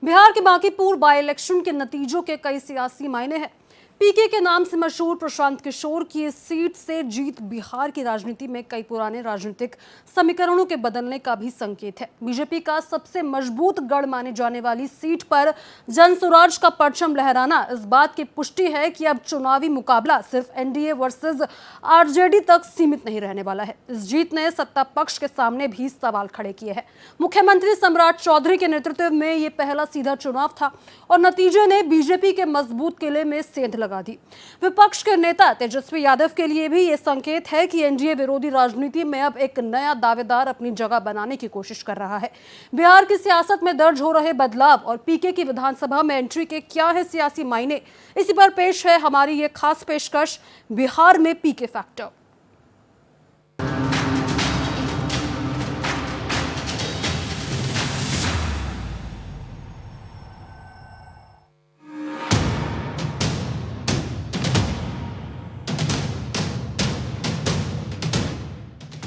बिहार के Bankipur by election के नतीजों के कई सियासी मायने हैं। पीके के नाम से मशहूर प्रशांत किशोर की इस सीट से जीत बिहार की राजनीति में कई पुराने राजनीतिक समीकरणों के बदलने का भी संकेत है। बीजेपी का सबसे मजबूत गढ़ माने जाने वाली सीट पर जनसुराज का परचम लहराना इस बात की पुष्टि है कि अब चुनावी मुकाबला सिर्फ एनडीए वर्सेस आरजेडी तक सीमित नहीं रहने वाला है। इस जीत ने सत्ता पक्ष के सामने भी सवाल खड़े किए हैं। मुख्यमंत्री सम्राट चौधरी के नेतृत्व में ये पहला सीधा चुनाव था और नतीजे ने बीजेपी के मजबूत किले में सेंध लगा दी। विपक्ष के नेता तेजस्वी यादव के लिए भी ये संकेत है कि एनडीए विरोधी राजनीति में अब एक नया दावेदार अपनी जगह बनाने की कोशिश कर रहा है। बिहार की सियासत में दर्ज हो रहे बदलाव और पीके की विधानसभा में एंट्री के क्या है सियासी मायने, इसी पर पेश है हमारी ये खास पेशकश, बिहार में पीके फैक्टर।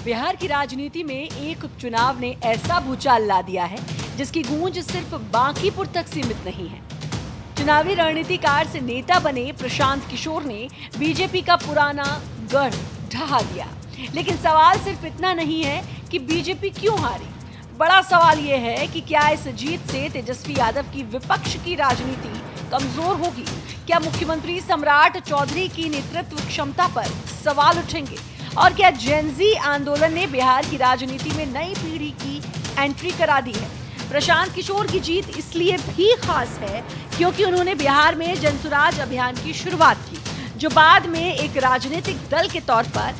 बिहार की राजनीति में एक उपचुनाव ने ऐसा भूचाल ला दिया है जिसकी गूंज सिर्फ बांकीपुर तक सीमित नहीं है। चुनावी रणनीतिकार से नेता बने प्रशांत किशोर ने बीजेपी का पुराना गढ़ ढहा दिया। लेकिन सवाल सिर्फ इतना नहीं है कि बीजेपी क्यों हारी। बड़ा सवाल यह है कि क्या इस जीत से तेजस्वी यादव की विपक्ष की राजनीति कमजोर होगी? क्या मुख्यमंत्री सम्राट चौधरी की नेतृत्व क्षमता पर सवाल उठेंगे? और क्या जेनजी आंदोलन ने बिहार की राजनीति में नई पीढ़ी की एंट्री करा दी है? प्रशांत किशोर की जीत इसलिए भी खास है क्योंकि उन्होंने बिहार में जनसुराज अभियान की शुरुआत की, जो बाद में एक राजनीतिक दल के तौर पर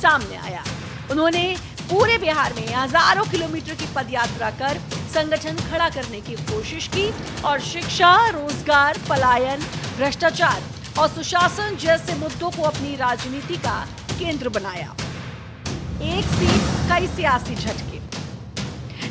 सामने आया। उन्होंने पूरे बिहार में हजारों किलोमीटर की पदयात्रा कर संगठन खड़ा करने की कोशिश की और शिक्षा, रोजगार, पलायन, भ्रष्टाचार और सुशासन जैसे मुद्दों को अपनी राजनीति का केंद्र बनाया। एक सीट, कई सियासी झटके।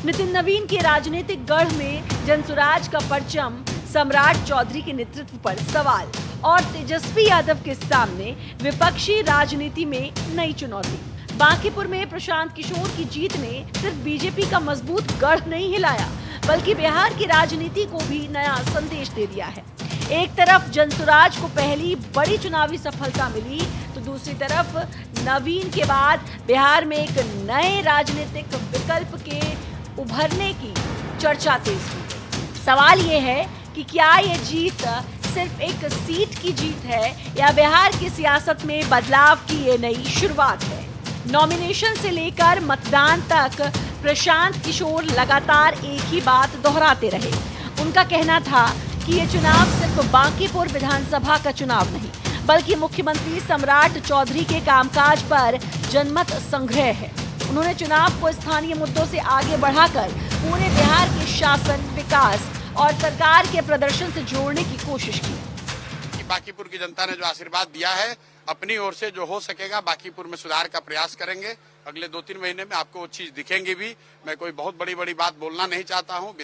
नितिन नवीन के राजनीतिक गढ़ में जनसुराज का परचम, सम्राट चौधरी के नेतृत्व पर सवाल और तेजस्वी यादव के सामने विपक्षी राजनीति में नई चुनौती। बांकीपुर में प्रशांत किशोर की जीत ने सिर्फ बीजेपी का मजबूत गढ़ नहीं हिलाया, बल्कि बिहार की राजनीति को भी नया संदेश दे दिया है। एक तरफ जनसुराज को पहली बड़ी चुनावी सफलता मिली, तो दूसरी तरफ नवीन के बाद बिहार में एक नए राजनीतिक विकल्प के उभरने की चर्चा तेज हुई। सवाल ये है कि क्या ये जीत सिर्फ एक सीट की जीत है या बिहार की सियासत में बदलाव की ये नई शुरुआत है? नॉमिनेशन से लेकर मतदान तक प्रशांत किशोर लगातार एक ही बात दोहराते रहे। उनका कहना था कि ये चुनाव सिर्फ बांकीपुर विधानसभा का चुनाव नहीं, बल्कि मुख्यमंत्री सम्राट चौधरी के कामकाज पर जनमत संग्रह है। उन्होंने चुनाव को स्थानीय मुद्दों से आगे बढ़ाकर पूरे बिहार के शासन, विकास और सरकार के प्रदर्शन से जोड़ने की कोशिश की। बांकीपुर की जनता ने जो आशीर्वाद दिया है, अपनी ओर से जो हो सकेगा बांकीपुर में सुधार का प्रयास करेंगे। अगले 2-3 महीने में आपको वो चीज दिखेंगी भी। मैं कोई बहुत बड़ी बात बोलना नहीं चाहता हूँ।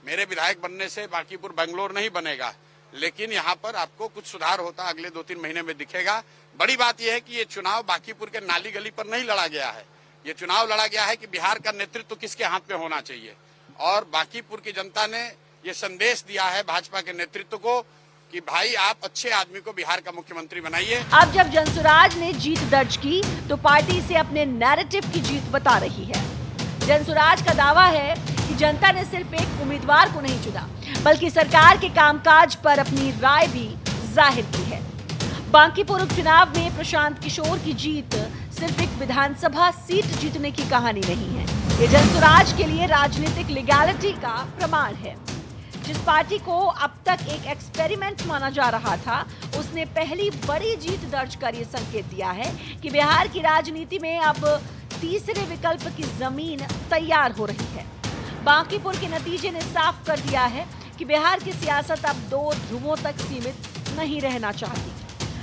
मेरे विधायक बनने से बांकीपुर बेंगलोर नहीं बनेगा, लेकिन यहाँ पर आपको कुछ सुधार होता अगले 2-3 महीने में दिखेगा। बड़ी बात यह है कि ये चुनाव बांकीपुर के नाली गली पर नहीं लड़ा गया है। ये चुनाव लड़ा गया है कि बिहार का नेतृत्व किसके हाथ में होना चाहिए, और बांकीपुर की जनता ने ये संदेश दिया है भाजपा के नेतृत्व को कि भाई आप अच्छे आदमी को बिहार का मुख्यमंत्री बनाइए। अब जब जनसुराज ने जीत दर्ज की तो पार्टी से अपने नैरेटिव की जीत बता रही है। जनसुराज का दावा है कि जनता ने सिर्फ एक उम्मीदवार को नहीं चुना, बल्कि सरकार के कामकाज पर अपनी राय भी जाहिर की है। बांकीपुर उपचुनाव में प्रशांत किशोर की जीत सिर्फ एक विधानसभा सीट जीतने की कहानी नहीं है, ये जनसुराज के लिए राजनीतिक लीगैलिटी का प्रमाण है। जिस पार्टी को अब तक एक एक्सपेरिमेंट माना जा रहा था, उसने पहली बड़ी जीत दर्ज कर ये संकेत दिया है कि बिहार की राजनीति में अब तीसरे विकल्प की जमीन तैयार हो रही है। बांकीपुर के नतीजे ने साफ कर दिया है कि बिहार की सियासत अब 2 ध्रुवों तक सीमित नहीं रहना चाहती।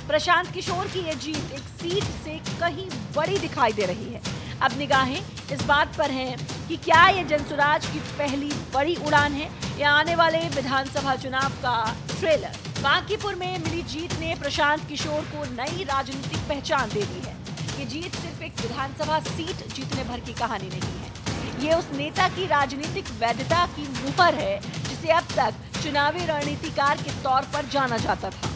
प्रशांत किशोर की ये जीत एक सीट से कहीं बड़ी दिखाई दे रही है। अब निगाहें इस बात पर हैं कि क्या ये जनसुराज की पहली बड़ी उड़ान है या आने वाले विधानसभा चुनाव का ट्रेलर। बांकीपुर में मिली जीत ने प्रशांत किशोर को नई राजनीतिक पहचान दे दी है। ये जीत सिर्फ एक विधानसभा सीट जीतने भर की कहानी नहीं है, ये उस नेता की राजनीतिक वैधता की मुहर है जिसे अब तक चुनावी रणनीतिकार के तौर पर जाना जाता था।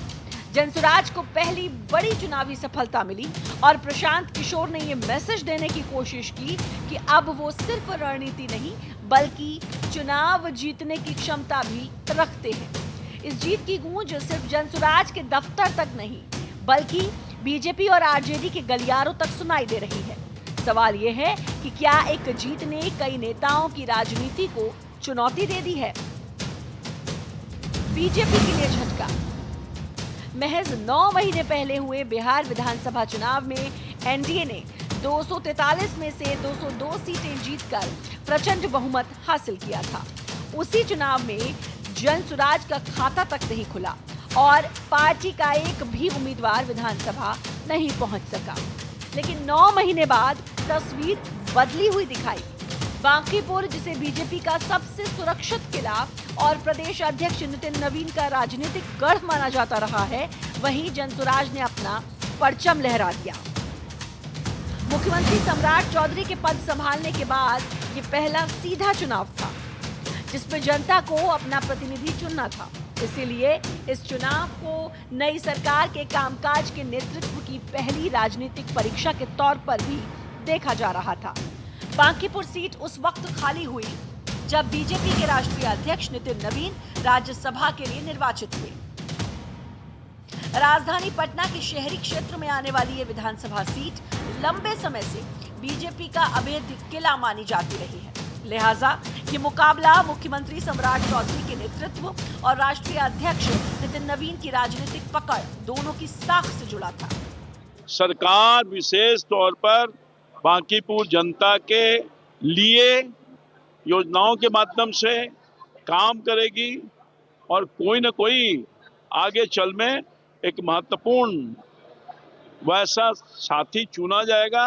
जनसुराज को पहली बड़ी चुनावी सफलता मिली और प्रशांत किशोर ने ये मैसेज देने की कोशिश की कि अब वो सिर्फ रणनीति नहीं बल्कि चुनाव जीतने की क्षमता भी रखते हैं। इस जीत की गूंज सिर्फ जनसुराज के दफ्तर तक नहीं बल्कि बीजेपी और आरजेडी के गलियारों तक सुनाई दे रही है। सवाल ये है कि क्या एक जीत ने कई नेताओं की राजनीति को चुनौती दे दी है? बीजेपी के लिए झटका। महज 9 महीने पहले हुए बिहार विधानसभा चुनाव में एनडीए ने 243 में से 202 सीटें जीतकर प्रचंड बहुमत हासिल किया था। उसी चुनाव में जनसुराज का खाता तक नहीं खुला और पार्टी का एक भी उम्मीदवार विधानसभा नहीं पहुंच सका। लेकिन 9 महीने बाद तस्वीर बदली हुई दिखाई। बांकीपुर, जिसे बीजेपी का सबसे सुरक्षित किला और प्रदेश अध्यक्ष नितिन नवीन का राजनीतिक गढ़ माना जाता रहा है, वहीं जनसुराज ने अपना परचम लहरा दिया। मुख्यमंत्री सम्राट चौधरी के पद संभालने के बाद ये पहला सीधा चुनाव था जिसमें जनता को अपना प्रतिनिधि चुनना था। इसीलिए इस चुनाव को नई सरकार के कामकाज के नेतृत्व की पहली राजनीतिक परीक्षा के तौर पर भी देखा जा रहा था। बांकीपुर सीट उस वक्त खाली हुई जब बीजेपी के राष्ट्रीय अध्यक्ष नितिन नवीन राज्यसभा के लिए निर्वाचित हुए। राजधानी पटना के शहरी क्षेत्र में आने वाली ये विधानसभा सीट लंबे समय से बीजेपी का अभेद्य किला मानी जाती रही है। लिहाजा ये मुकाबला मुख्यमंत्री सम्राट चौधरी के नेतृत्व और राष्ट्रीय अध्यक्ष नितिन नवीन की राजनीतिक पकड़ दोनों की साख से जुड़ा था। सरकार विशेष तौर पर बांकीपुर जनता के लिए योजनाओं के माध्यम से काम करेगी और कोई न कोई आगे चल में एक महत्वपूर्ण वैसा साथी चुना जाएगा